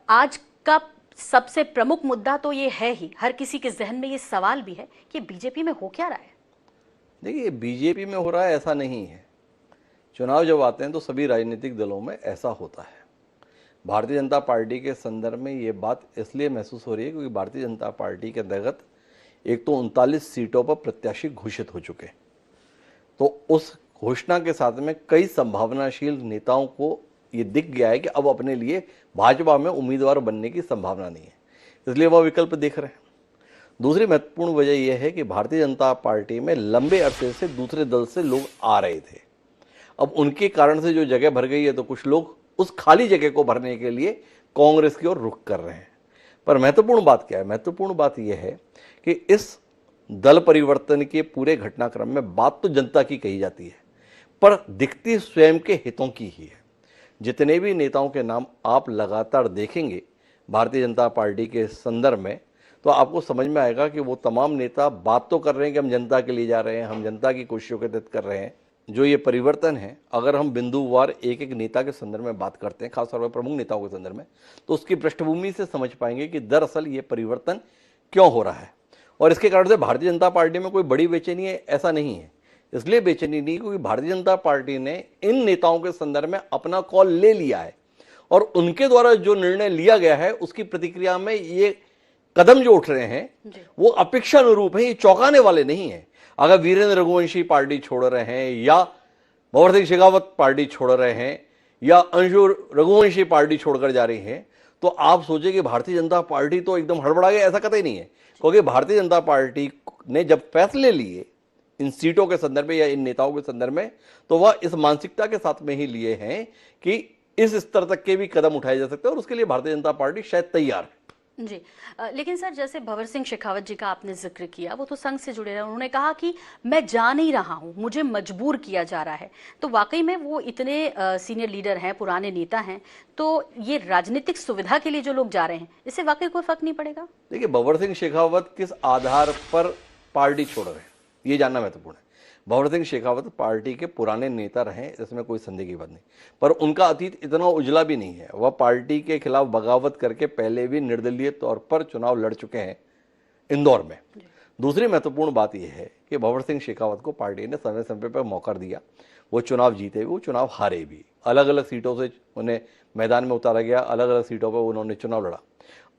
आज का सबसे प्रमुख मुद्दा तो ये है ही, हर किसी के जहन में ये सवाल भी है कि बीजेपी में हो क्या रहा है। देखिए, बीजेपी में हो रहा है ऐसा नहीं है। चुनाव जब आते हैं तो सभी राजनीतिक दलों में ऐसा होता है। भारतीय जनता पार्टी के संदर्भ में ये बात इसलिए महसूस हो रही है क्योंकि भारतीय जनता पार्टी के अंतर्गत एक तो 39 सीटों पर प्रत्याशी घोषित हो चुके, तो उस घोषणा के साथ में कई संभावनाशील नेताओं को ये दिख गया है कि अब अपने लिए भाजपा में उम्मीदवार बनने की संभावना नहीं है, इसलिए वह विकल्प देख रहे हैं। दूसरी महत्वपूर्ण वजह यह है कि भारतीय जनता पार्टी में लंबे अरसे से दूसरे दल से लोग आ रहे थे। अब उनके कारण से जो जगह भर गई है तो कुछ लोग उस खाली जगह को भरने के लिए कांग्रेस की ओर रुख कर रहे हैं। पर महत्वपूर्ण बात क्या है? महत्वपूर्ण बात यह है कि इस दल परिवर्तन के पूरे घटनाक्रम में बात तो जनता की कही जाती है, पर दिखती स्वयं के हितों की ही है। जितने भी नेताओं के नाम आप लगातार देखेंगे भारतीय जनता पार्टी के संदर्भ में, तो आपको समझ में आएगा कि वो तमाम नेता बात तो कर रहे हैं कि हम जनता के लिए जा रहे हैं, हम जनता की कोशिशों के तहत कर रहे हैं। जो ये परिवर्तन है, अगर हम बिंदुवार एक एक नेता के संदर्भ में बात करते हैं, खासतौर पर प्रमुख नेताओं के संदर्भ में, तो उसकी पृष्ठभूमि से समझ पाएंगे कि दरअसल ये परिवर्तन क्यों हो रहा है। और इसके कारण से भारतीय जनता पार्टी में कोई बड़ी बेचैनी है ऐसा नहीं है। इसलिए बेचैनी नहीं क्योंकि भारतीय जनता पार्टी ने इन नेताओं के संदर्भ में अपना कॉल ले लिया है और उनके द्वारा जो निर्णय लिया गया है उसकी प्रतिक्रिया में ये कदम जो उठ रहे हैं वो अपेक्षा अनुरूप है, ये चौंकाने वाले नहीं है। अगर वीरेंद्र रघुवंशी पार्टी छोड़ रहे हैं या भंवर सिंह शेखावत पार्टी छोड़ रहे हैं या अंशु रघुवंशी पार्टी छोड़कर जा रही है, तो आप सोचिए कि भारतीय जनता पार्टी तो एकदम हड़बड़ा गई, ऐसा कतई नहीं है। क्योंकि भारतीय जनता पार्टी ने जब फैसले लिए इन सीटों के संदर्भ में या इन नेताओं के संदर्भ में, तो वह इस मानसिकता के साथ में ही लिए हैं कि इस स्तर तक के भी कदम उठाए जा सकते हैं और उसके लिए भारतीय जनता पार्टी शायद तैयार है। जी, लेकिन सर, जैसे भंवर सिंह शेखावत जी का आपने जिक्र किया, वो तो संघ से जुड़े रहे, उन्होंने कहा कि मैं जा नहीं रहा हूं, मुझे मजबूर किया जा रहा है। तो वाकई में वो इतने सीनियर लीडर हैं, पुराने नेता हैं, तो ये राजनीतिक सुविधा के लिए जो लोग जा रहे हैं, इससे वाकई कोई फर्क नहीं पड़ेगा? देखिए, भंवर सिंह शेखावत किस आधार पर पार्टी छोड़ रहे हैं ये जानना महत्वपूर्ण है। भंवर सिंह शेखावत पार्टी के पुराने नेता रहे, इसमें कोई संदेह की बात नहीं, पर उनका अतीत इतना उजला भी नहीं है। वह पार्टी के खिलाफ बगावत करके पहले भी निर्दलीय तौर पर चुनाव लड़ चुके हैं इंदौर में। दूसरी महत्वपूर्ण बात यह है कि भंवर सिंह शेखावत को पार्टी ने समय समय पर मौका दिया, वो चुनाव जीते भी, वो चुनाव हारे भी, अलग अलग सीटों से उन्हें मैदान में उतारा गया, अलग अलग सीटों पर उन्होंने चुनाव लड़ा।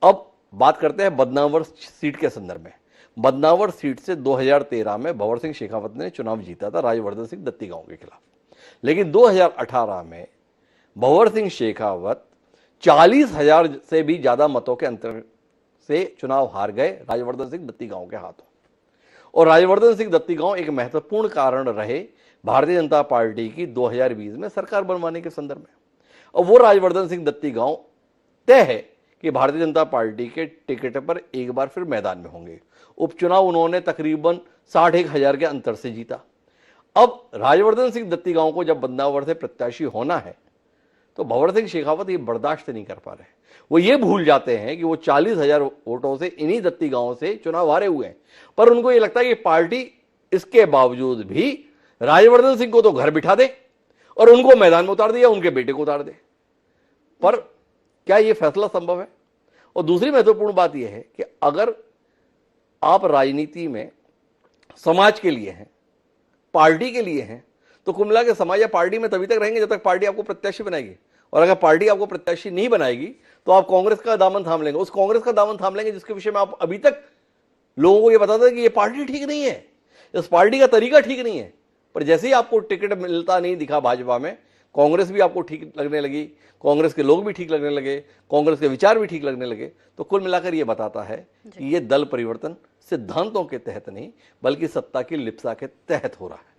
अब बात करते हैं बदनावर सीट के संदर्भ में। बदनावर सीट से 2013 में भंवर सिंह शेखावत ने चुनाव जीता था राजवर्धन सिंह दत्ती गांव के खिलाफ, लेकिन 2018 में भंवर सिंह शेखावत 40,000 से भी ज्यादा मतों के अंतर से चुनाव हार गए राजवर्धन सिंह दत्ती गांव के हाथों। और राजवर्धन सिंह दत्ती गांव एक महत्वपूर्ण कारण रहे भारतीय जनता पार्टी की 2020 में सरकार बनवाने के संदर्भ में। और वो राजवर्धन सिंह दत्ती गांव तय है कि भारतीय जनता पार्टी के टिकट पर एक बार फिर मैदान में होंगे। उपचुनाव उन्होंने तकरीबन 61,000 के अंतर से जीता। अब राजवर्धन सिंह दत्ती गांव को जब बदनावर से प्रत्याशी होना है तो भंवर सिंह शेखावत ये बर्दाश्त नहीं कर पा रहे। वो ये भूल जाते हैं कि वो 40,000 वोटों से इन्हीं दत्ती गांव से चुनाव हारे हुए हैं, पर उनको ये लगता है कि पार्टी इसके बावजूद भी राजवर्धन सिंह को तो घर बिठा दे और उनको मैदान में उतार दे या उनके बेटे को उतार दे। पर क्या ये फैसला संभव है? और दूसरी महत्वपूर्ण बात यह है कि अगर आप राजनीति में समाज के लिए हैं, पार्टी के लिए हैं, तो कुल मिला के समाज या पार्टी में तभी तक रहेंगे जब तक पार्टी आपको प्रत्याशी बनाएगी। और अगर पार्टी आपको प्रत्याशी नहीं बनाएगी तो आप कांग्रेस का दामन थाम लेंगे, उस कांग्रेस का दामन थाम लेंगे जिसके विषय में आप अभी तक लोगों को यह बताते हैं कि ये पार्टी ठीक नहीं है, इस पार्टी का तरीका ठीक नहीं है। पर जैसे ही आपको टिकट मिलता नहीं दिखा भाजपा में, कांग्रेस भी आपको ठीक लगने लगी, कांग्रेस के लोग भी ठीक लगने लगे, कांग्रेस के विचार भी ठीक लगने लगे। तो कुल मिलाकर ये बताता है कि ये दल परिवर्तन सिद्धांतों के तहत नहीं बल्कि सत्ता की लिप्सा के तहत हो रहा है।